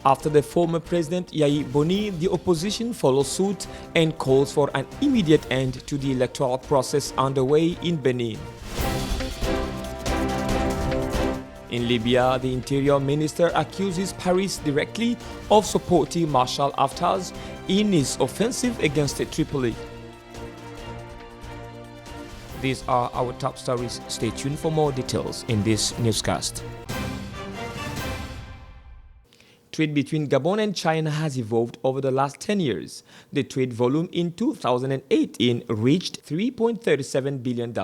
After the former president Yahya Boni, the opposition follows suit and calls for an immediate end to the electoral process underway in Benin. In Libya, the interior minister accuses Paris directly of supporting Marshal Haftar's in his offensive against Tripoli. These are our top stories. Stay tuned for more details in this newscast. Trade between Gabon and China has evolved over the last 10 years. The trade volume in 2018 reached $3.37 billion,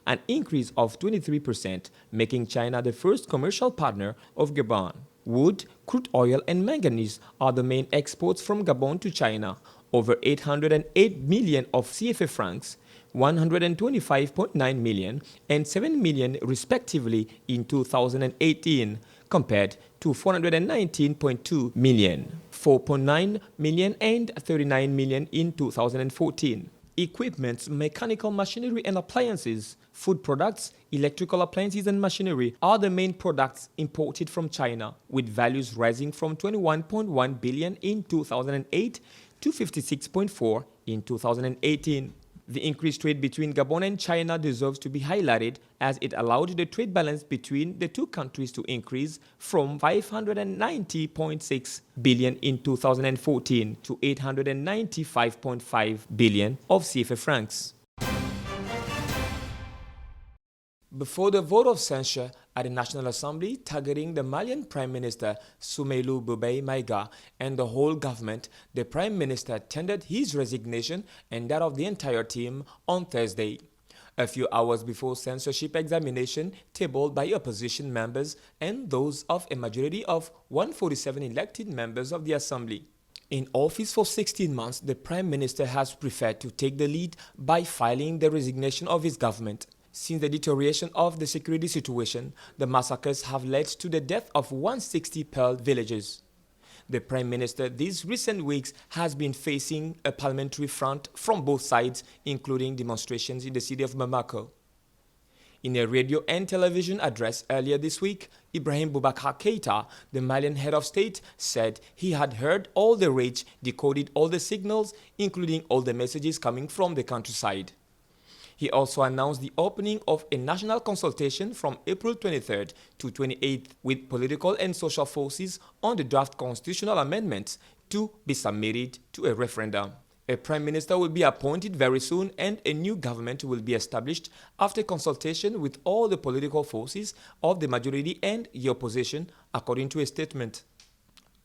an increase of 23%, making China the first commercial partner of Gabon. Wood, crude oil, and manganese are the main exports from Gabon to China, over 808 million of CFA francs, 125.9 million, and 7 million respectively in 2018, compared to 419.2 million, 4.9 million, and 39 million in 2014. Equipment, mechanical machinery and appliances, food products, electrical appliances and machinery are the main products imported from China, with values rising from 21.1 billion in 2008 to 56.4 in 2018. The increased trade between Gabon and China deserves to be highlighted as it allowed the trade balance between the two countries to increase from 590.6 billion in 2014 to 895.5 billion of CFA francs. Before the vote of censure at the National Assembly targeting the Malian Prime Minister Soumeylou Boubèye Maïga and the whole government, the Prime Minister tendered his resignation and that of the entire team on Thursday, a few hours before censorship examination tabled by opposition members and those of a majority of 147 elected members of the Assembly. In office for 16 months, the Prime Minister has preferred to take the lead by filing the resignation of his government. Since the deterioration of the security situation, the massacres have led to the death of 160 Pearl villagers. The Prime Minister these recent weeks has been facing a parliamentary front from both sides, including demonstrations in the city of Bamako. In a radio and television address earlier this week, Ibrahim Boubacar Keïta, the Malian head of state, said he had heard all the rage, decoded all the signals, including all the messages coming from the countryside. He also announced the opening of a national consultation from April 23rd to 28th with political and social forces on the draft constitutional amendments to be submitted to a referendum. A prime minister will be appointed very soon and a new government will be established after consultation with all the political forces of the majority and the opposition, according to a statement.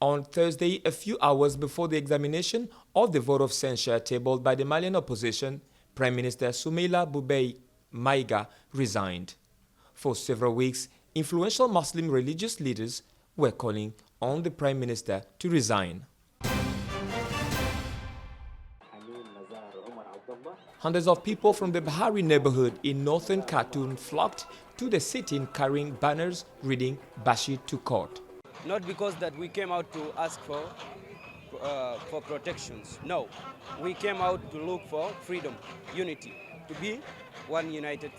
On Thursday, a few hours before the examination of the vote of censure tabled by the Malian opposition, Prime Minister Soumeylou Boubèye Maïga resigned. For several weeks, influential Muslim religious leaders were calling on the Prime Minister to resign. Hundreds of people from the Bahari neighborhood in northern Khartoum flocked to the sit-in carrying banners reading Bashir to court. Not because that we came out to ask for protections. No, we came out to look for freedom, unity, to be one united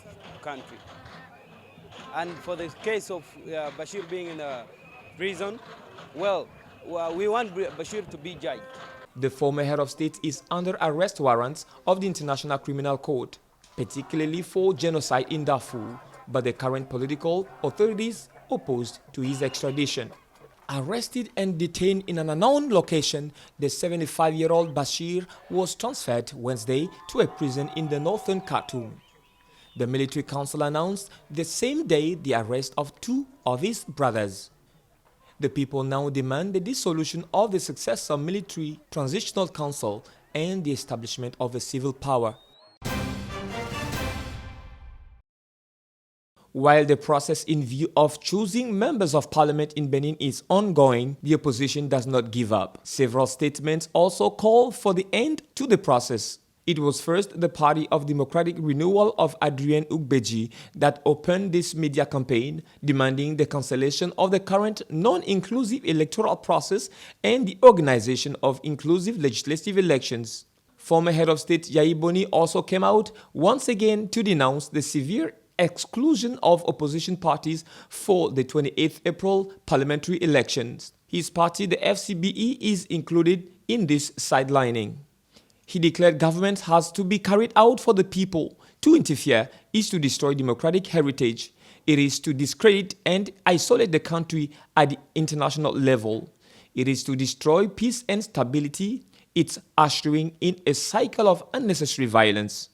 country. And for the case of Bashir being in a prison, well, we want Bashir to be judged. The former head of state is under arrest warrants of the International Criminal Court, particularly for genocide in Darfur, but the current political authorities opposed to his extradition. Arrested and detained in an unknown location, the 75-year-old Bashir was transferred Wednesday to a prison in the northern Khartoum. The military council announced the same day the arrest of two of his brothers. The people now demand the dissolution of the successor military transitional council and the establishment of a civil power. While the process in view of choosing members of parliament in Benin is ongoing, the opposition does not give up. Several statements also call for the end to the process. It was first the Party of Democratic Renewal of Adrien Ugbeji that opened this media campaign, demanding the cancellation of the current non-inclusive electoral process and the organization of inclusive legislative elections. Former head of state Yahya Boni also came out once again to denounce the severe exclusion of opposition parties for the 28th April parliamentary elections. His party, the FCBE, is included in this sidelining. He declared government has to be carried out for the people. To interfere is to destroy democratic heritage. It is to discredit and isolate the country at the international level. It is to destroy peace and stability. It's ushering in a cycle of unnecessary violence.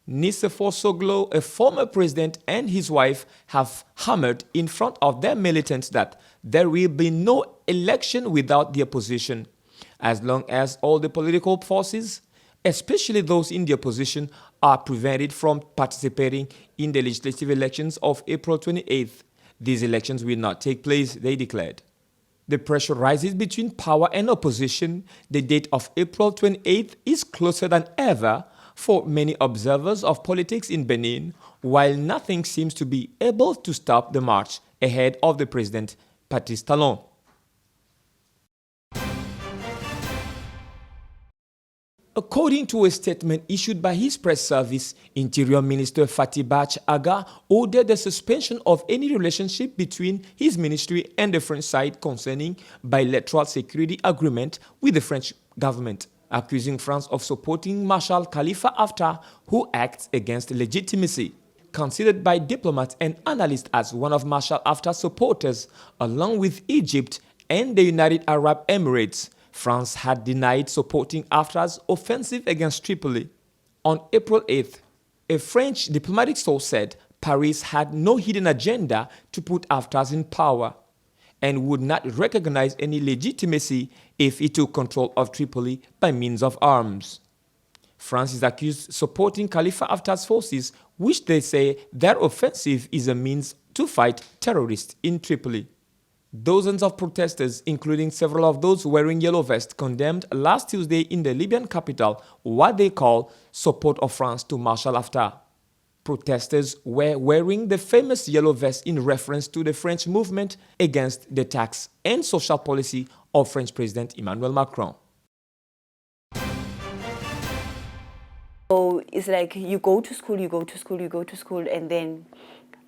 Nicéphore Soglo, a former president, and his wife have hammered in front of their militants that there will be no election without the opposition. As long as all the political forces, especially those in the opposition, are prevented from participating in the legislative elections of April 28th, these elections will not take place, they declared. The pressure rises between power and opposition. The date of April 28th is closer than ever for many observers of politics in Benin, while nothing seems to be able to stop the march ahead of the president, Patrice Talon. According to a statement issued by his press service, Interior Minister Fatih Bach Aga ordered the suspension of any relationship between his ministry and the French side concerning bilateral security agreement with the French government, accusing France of supporting Marshal Khalifa Haftar, who acts against legitimacy. Considered by diplomats and analysts as one of Marshal Haftar's supporters, along with Egypt and the United Arab Emirates, France had denied supporting Haftar's offensive against Tripoli. On April 8th, a French diplomatic source said Paris had no hidden agenda to put Haftar in power and would not recognize any legitimacy if it took control of Tripoli by means of arms. France is accused of supporting Khalifa Haftar's forces, which they say their offensive is a means to fight terrorists in Tripoli. Dozens of protesters, including several of those wearing yellow vests, condemned last Tuesday in the Libyan capital what they call support of France to Marshal Haftar. Protesters were wearing the famous yellow vest in reference to the French movement against the tax and social policy of French President Emmanuel Macron. So it's like you go to school, and then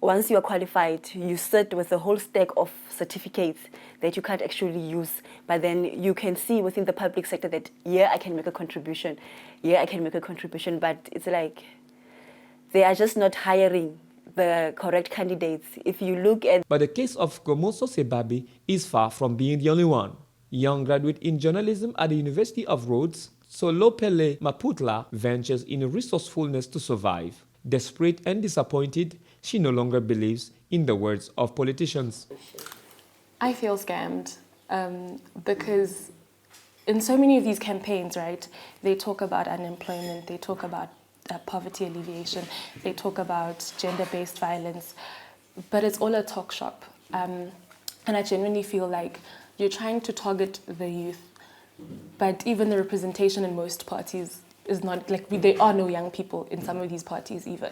once you are qualified, you sit with a whole stack of certificates that you can't actually use. But then you can see within the public sector that, yeah, I can make a contribution. Yeah, I can make a contribution. But it's like they are just not hiring the correct candidates. If you look at... But the case of Gomoso Sebabi is far from being the only one. Young graduate in journalism at the University of Rhodes, Solopele Maputla ventures in resourcefulness to survive. Desperate and disappointed, she no longer believes in the words of politicians. I feel scammed because in so many of these campaigns, right, they talk about unemployment, they talk about poverty alleviation, they talk about gender-based violence, but it's all a talk shop. And I genuinely feel like you're trying to target the youth, but even the representation in most parties is not, like, there are no young people in some of these parties even.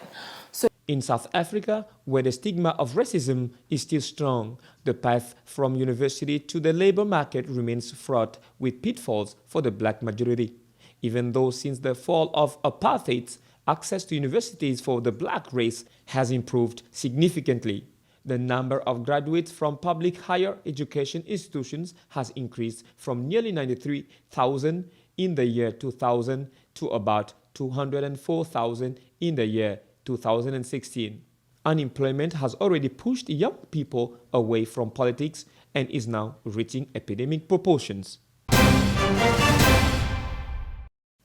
So in South Africa, where the stigma of racism is still strong, the path from university to the labor market remains fraught with pitfalls for the black majority. Even though since the fall of apartheid, access to universities for the black race has improved significantly. The number of graduates from public higher education institutions has increased from nearly 93,000 in the year 2000 to about 204,000 in the year 2016. Unemployment has already pushed young people away from politics and is now reaching epidemic proportions.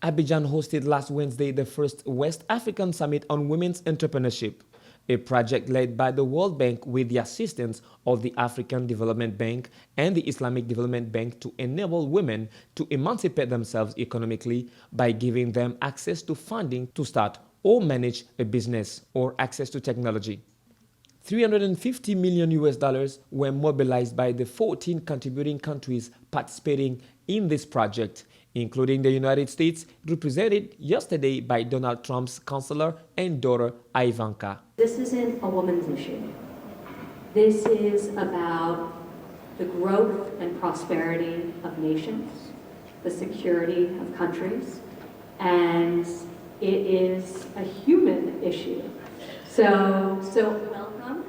Abidjan hosted last Wednesday the first West African Summit on Women's Entrepreneurship, a project led by the World Bank with the assistance of the African Development Bank and the Islamic Development Bank to enable women to emancipate themselves economically by giving them access to funding to start or manage a business or access to technology. $350 million were mobilized by the 14 contributing countries participating in this project, including the United States, represented yesterday by Donald Trump's counselor and daughter Ivanka. This isn't a woman's issue. This is about the growth and prosperity of nations, the security of countries, and it is a human issue. So welcome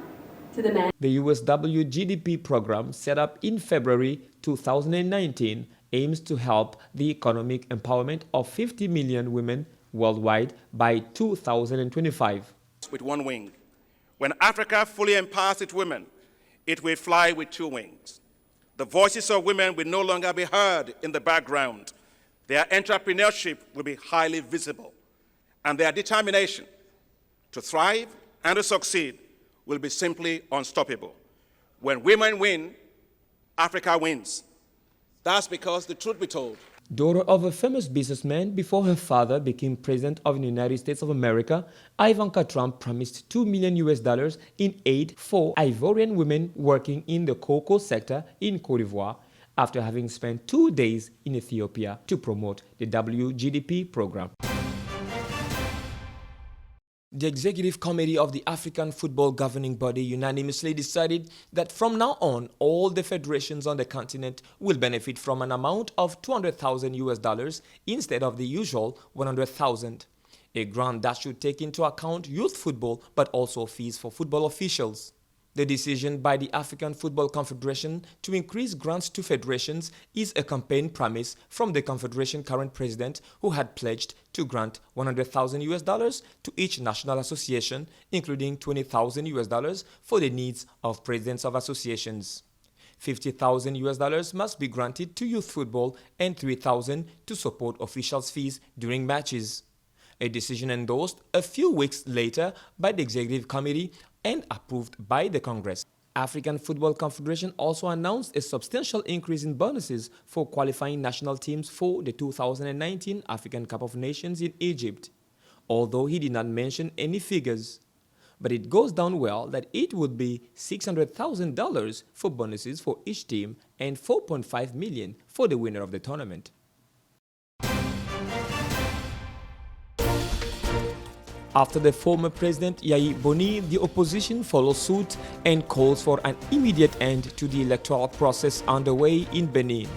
To the men. The USW GDP program, set up in February 2019, aims to help the economic empowerment of 50 million women worldwide by 2025. With one wing. When Africa fully empowers its women, it will fly with two wings. The voices of women will no longer be heard in the background. Their entrepreneurship will be highly visible, and their determination to thrive and to succeed will be simply unstoppable. When women win, Africa wins. That's because, the truth be told, Daughter of a famous businessman before her father became president of the United States of America, Ivanka Trump promised $2 million in aid for Ivorian women working in the cocoa sector in Côte d'Ivoire after having spent 2 days in Ethiopia to promote the WGDP program. The Executive Committee of the African Football Governing Body unanimously decided that from now on, all the federations on the continent will benefit from an amount of $200,000 instead of the usual $100,000. A grant that should take into account youth football but also fees for football officials. The decision by the African Football Confederation to increase grants to federations is a campaign promise from the Confederation current president, who had pledged to grant $100,000 to each national association, including $20,000 for the needs of presidents of associations. $50,000 must be granted to youth football and $3,000 to support officials' fees during matches. A decision endorsed a few weeks later by the Executive Committee and approved by the Congress. African Football Confederation also announced a substantial increase in bonuses for qualifying national teams for the 2019 African Cup of Nations in Egypt, although he did not mention any figures. But it goes down well that it would be $600,000 for bonuses for each team and $4.5 million for the winner of the tournament. After the former president Yayi Boni, the opposition follows suit and calls for an immediate end to the electoral process underway in Benin.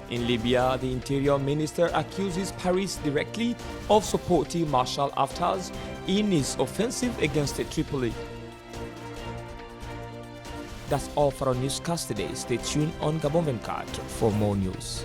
In Libya, the interior minister accuses Paris directly of supporting Marshal Haftar's in his offensive against Tripoli. That's all for our newscast today. Stay tuned on Gabon 24 for more news.